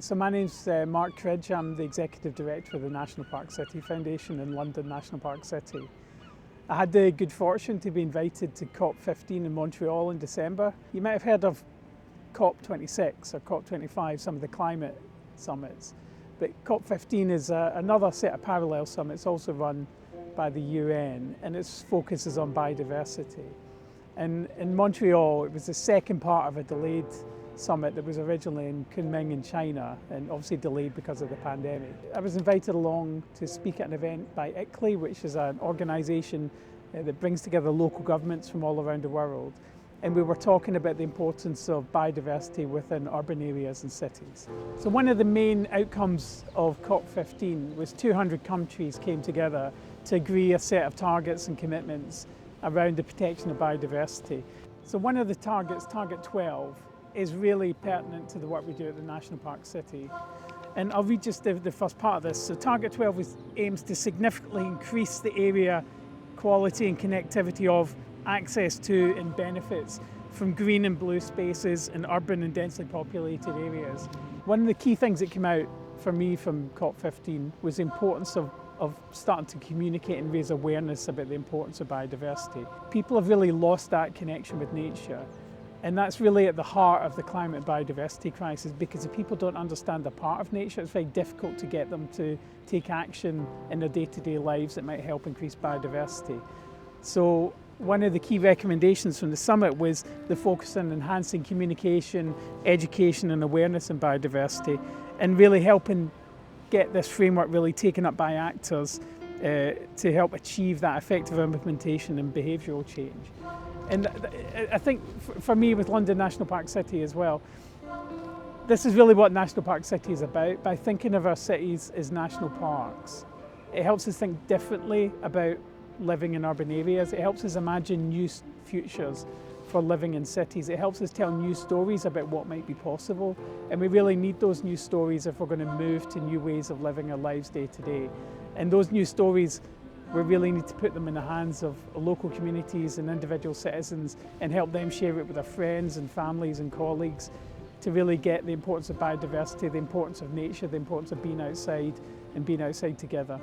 So my name's Mark Cridge. I'm the Executive Director of the National Park City Foundation in London National Park City. I had the good fortune to be invited to COP15 in Montreal in December. You might have heard of COP26 or COP25, some of the climate summits. But COP15 is another set of parallel summits also run by the UN, and its focus is on biodiversity. And in Montreal, it was the second part of a delayed summit that was originally in Kunming in China, and obviously delayed because of the pandemic. I was invited along to speak at an event by ICLEI, which is an organisation that brings together local governments from all around the world. And we were talking about the importance of biodiversity within urban areas and cities. So one of the main outcomes of COP15 was 200 countries came together to agree a set of targets and commitments around the protection of biodiversity. So one of the targets, Target 12, is really pertinent to the work we do at the National Park City. And I'll read just the first part of this. So Target 12 aims to significantly increase the area quality and connectivity of, access to and benefits from green and blue spaces in urban and densely populated areas. One of the key things that came out for me from COP15 was the importance of starting to communicate and raise awareness about the importance of biodiversity. People have really lost that connection with nature. And that's really at the heart of the climate biodiversity crisis, because if people don't understand the part of nature, it's very difficult to get them to take action in their day-to-day lives that might help increase biodiversity. So one of the key recommendations from the summit was the focus on enhancing communication, education and awareness in biodiversity, and really helping get this framework really taken up by actors to help achieve that effective implementation and behavioural change. And I think for me with London National Park City as well, this is really what National Park City is about. By thinking of our cities as national parks, it helps us think differently about living in urban areas. It helps us imagine new futures for living in cities. It helps us tell new stories about what might be possible. And we really need those new stories if we're going to move to new ways of living our lives day to day. And those new stories, we really need to put them in the hands of local communities and individual citizens and help them share it with their friends and families and colleagues to really get the importance of biodiversity, the importance of nature, the importance of being outside and being outside together.